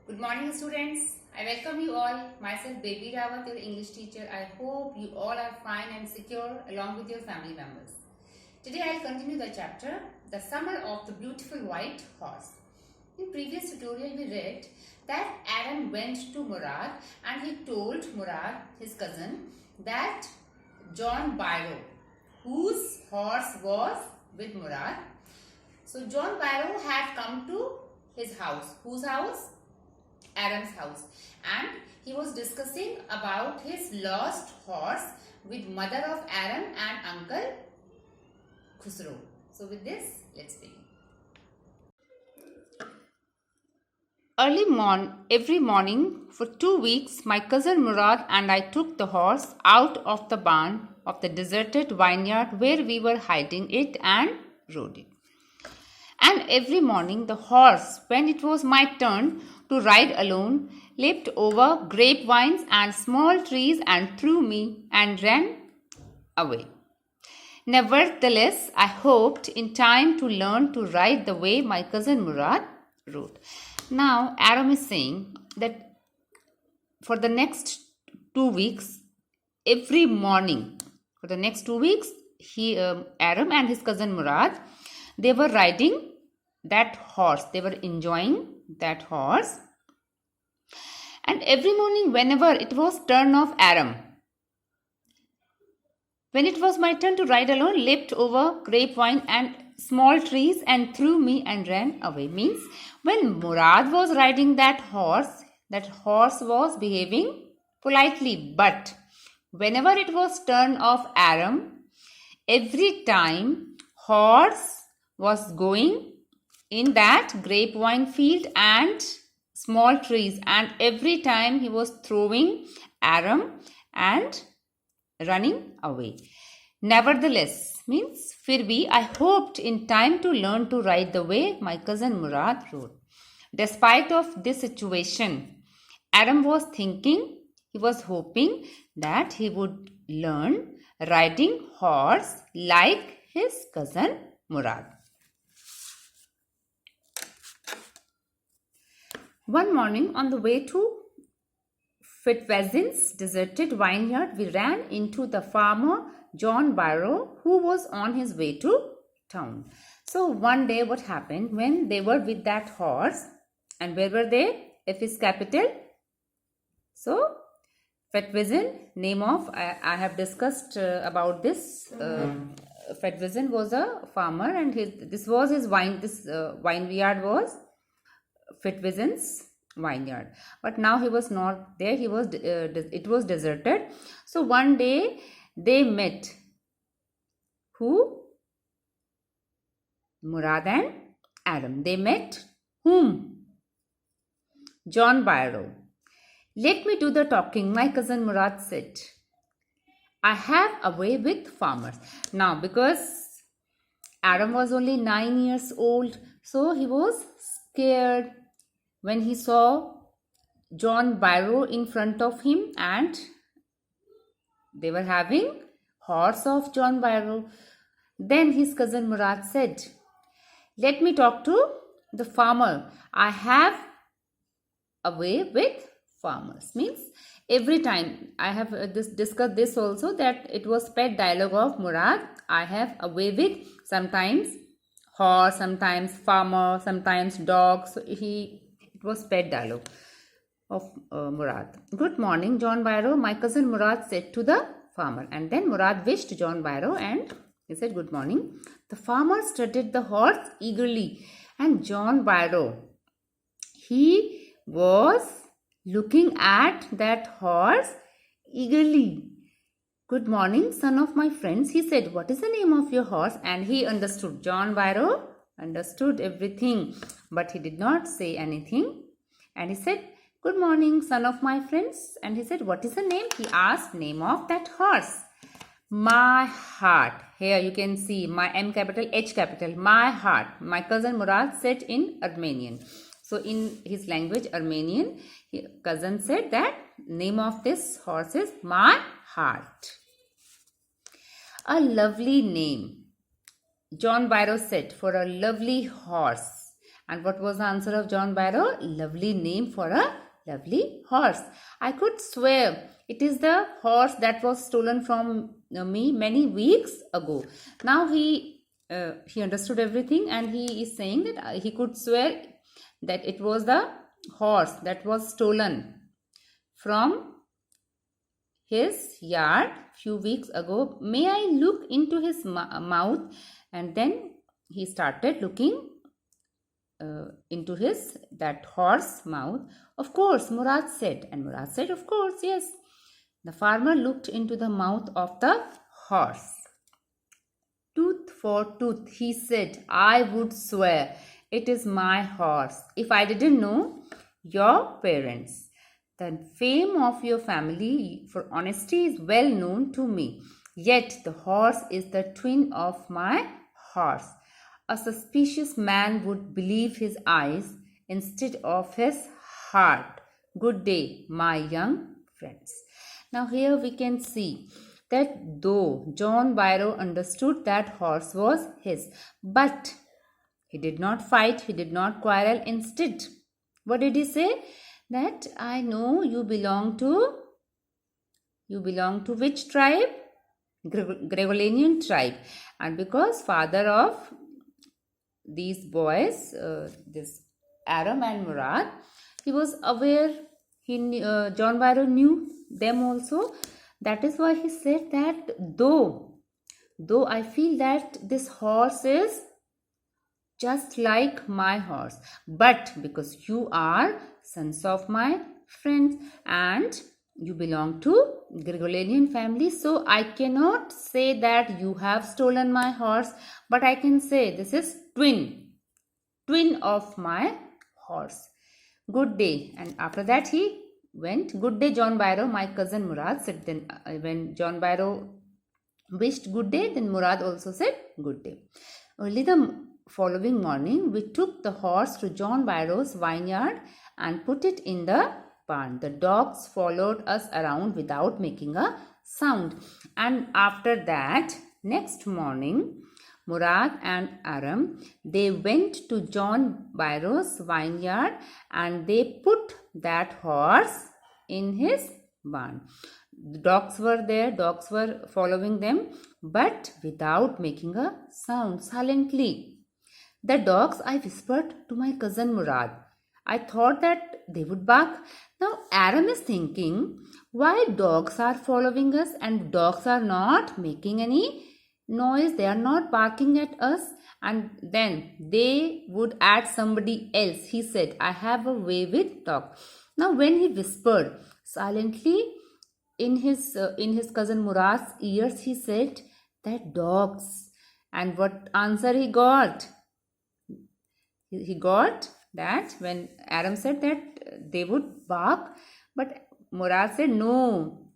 Good morning, students. I welcome you all. Myself, Baby Rawat, your English teacher. I hope you all are fine and secure along with your family members. Today, I'll continue the chapter, The Summer of the Beautiful White Horse. In previous tutorial, we read that Adam went to Murad and he told Murad, his cousin, that John Byrow, whose horse was with Murad. So, John Byrow had come to his house. Whose house? Adam's house, and he was discussing about his lost horse with mother of Adam and uncle Khusro. So with this, let's begin. Every morning for 2 weeks, my cousin Murad and I took the horse out of the barn of the deserted vineyard where we were hiding it and rode it. And every morning the horse, when it was my turn to ride alone, leaped over grapevines and small trees and threw me and ran away. Nevertheless, I hoped in time to learn to ride the way my cousin Murad rode. Now, Adam is saying that for the next 2 weeks, every morning, for the next 2 weeks, Adam and his cousin Murad, they were riding that horse. They were enjoying that horse. And every morning, whenever it was turn of Adam, when it was my turn to ride alone, leaped over grapevine and small trees and threw me and ran away. Means when Murad was riding that horse was behaving politely. But whenever it was turn of Adam, every time horse was going in that grapevine field and small trees, and every time he was throwing Adam and running away. Nevertheless, means fir bhi, I hoped in time to learn to ride the way my cousin Murad rode. Despite of this situation, Adam was thinking, he was hoping that he would learn riding horse like his cousin Murad. One morning on the way to Fitzwilliam's deserted vineyard, we ran into the farmer John Byrow, who was on his way to town. So one day what happened when they were with that horse, and where were they? F is capital. So Fitzwilliam, name of, I have discussed about this. Fitzwilliam was a farmer, and this was his vineyard was Fitzwilliam's vineyard, but now he was not there. It was deserted. So one day they met who? Murad and Adam. They met whom? John Byrow. Let me do the talking, my cousin Murad said. I have a way with farmers. Now, because Adam was only 9 years old, so he was scared when he saw John Byrow in front of him, and they were having horse of John Byrow. Then his cousin Murad said, let me talk to the farmer. I have a way with farmers. Means every time I have discussed this also, that it was pet dialogue of Murad. I have a way with sometimes horse, sometimes farmer, sometimes dog. So it was pet dialogue of Murad. Good morning, John Byrow, my cousin Murad said to the farmer. And then Murad wished John Byrow and he said good morning. The farmer studied the horse eagerly, and John Byrow, he was looking at that horse eagerly. Good morning, son of my friends, he said. What is the name of your horse? And he understood. John Byrow understood everything, but he did not say anything. And he said, good morning, son of my friends. And he said, what is the name? He asked name of that horse. My heart. Here you can see my M capital, H capital. My heart. My cousin Murad said in Armenian. So in his language, Armenian, cousin said that name of this horse is My Heart. A lovely name, John Byrow said, for a lovely horse. And what was the answer of John Barrow? Lovely name for a lovely horse. I could swear it is the horse that was stolen from me many weeks ago. Now he understood everything, and he is saying that he could swear that it was the horse that was stolen from his yard few weeks ago. May I look into his mouth? And then he started looking into his that horse mouth. Of course, Murad said. And Murad said, of course, yes. The farmer looked into the mouth of the horse. Tooth for tooth, he said, I would swear it is my horse if I didn't know your parents. The fame of your family for honesty is well known to me. Yet the horse is the twin of my horse. A suspicious man would believe his eyes instead of his heart. Good day, my young friends. Now here we can see that though John Barrow understood that horse was his, but he did not fight, he did not quarrel. Instead, what did he say? That I know you belong to which tribe? Gregorian tribe. And because father of these boys, this Aram and Murad, he was aware, John Barrow knew them also. That is why he said that though I feel that this horse is just like my horse, but because you are sons of my friends and you belong to Gregorian family, so I cannot say that you have stolen my horse, but I can say this is twin of my horse. Good day. And after that he went. Good day, John Barrow, my cousin Murad said. Then when John Barrow wished good day, then Murad also said good day. Early the following morning, we took the horse to John Barrow's vineyard and put it in the barn. The dogs followed us around without making a sound. And after that, next morning, Murad and Aram, they went to John Barrow's vineyard and they put that horse in his barn. The dogs were there, dogs were following them, but without making a sound, silently. The dogs, I whispered to my cousin Murad. I thought that they would bark. Now Aram is thinking, why dogs are following us and dogs are not making any noise, they are not barking at us, and then they would add somebody else. He said, I have a way with dogs. Now when he whispered silently in his cousin Murad's ears, he said that dogs. And what answer he got? He got that when Aram said that they would bark, but Murad said no,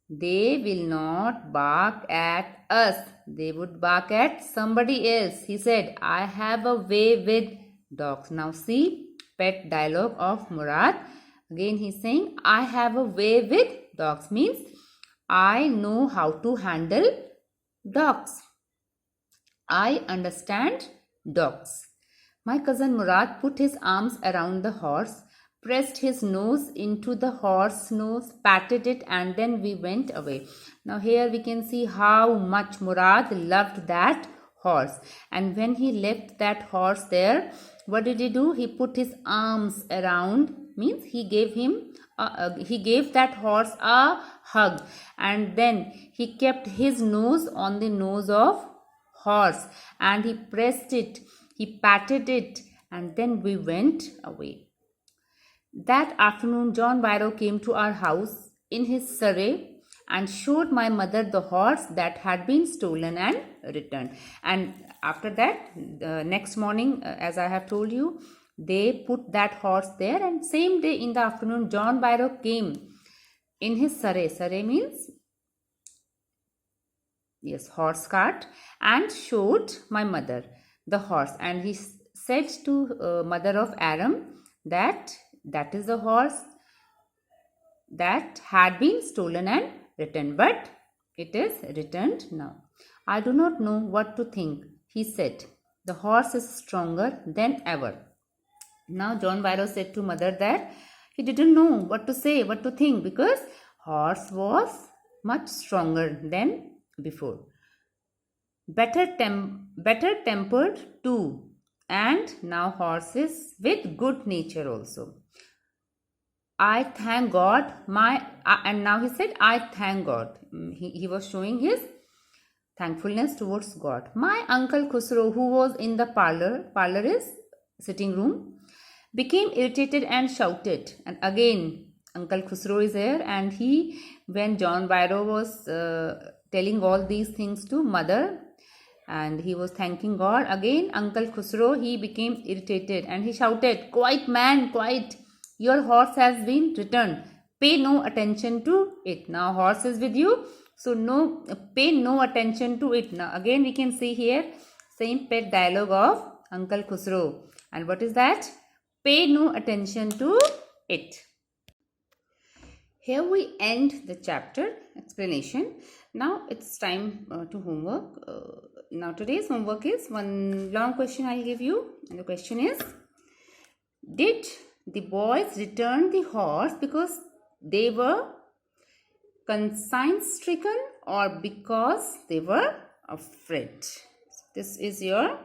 they will not bark at us, they would bark at somebody else. He said, I have a way with dogs. Now see, pet dialogue of Murad. Again he's saying, I have a way with dogs, means I know how to handle dogs. I understand dogs. My cousin Murad put his arms around the horse, pressed his nose into the horse's nose, patted it, and then we went away. Now here we can see how much Murad loved that horse. And when he left that horse there, what did he do? He put his arms around, means he gave that horse a hug, and then he kept his nose on the nose of horse and he pressed it, he patted it, and then we went away. That afternoon, John Barrow came to our house in his surrey and showed my mother the horse that had been stolen and returned. And after that, the next morning, as I have told you, they put that horse there, and same day in the afternoon, John Barrow came in his surrey. Surrey means, yes, horse cart, and showed my mother the horse, and he said to mother of Aram that is the horse that had been stolen and returned, but it is returned now. I do not know what to think, he said. The horse is stronger than ever. Now John Barrow said to mother that he didn't know what to say, what to think, because horse was much stronger than before, better tempered too, and now horse is with good nature also. I thank God and now he said, I thank God. He was showing his thankfulness towards God. My uncle Khusro, who was in the parlor is sitting room, became irritated and shouted. And again, Uncle Khusro is here, and when John Barrow was telling all these things to mother, and he was thanking God, again Uncle Khusro, he became irritated and he shouted, "Quiet, man, quiet! Your horse has been returned. Pay no attention to it." Now horse is with you, so pay no attention to it. Now again we can see here same pet dialogue of Uncle Khusro. And what is that? Pay no attention to it. Here we end the chapter explanation. Now it's time to homework. Now today's homework is one long question I'll give you. And the question is, did the boys return the horse because they were conscience stricken or because they were afraid? This is your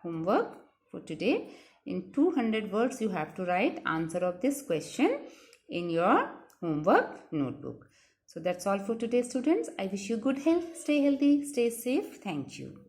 homework for today. In 200 words you have to write answer of this question in your homework notebook. So that's all for today, students. I wish you good health. Stay healthy, stay safe. Thank you.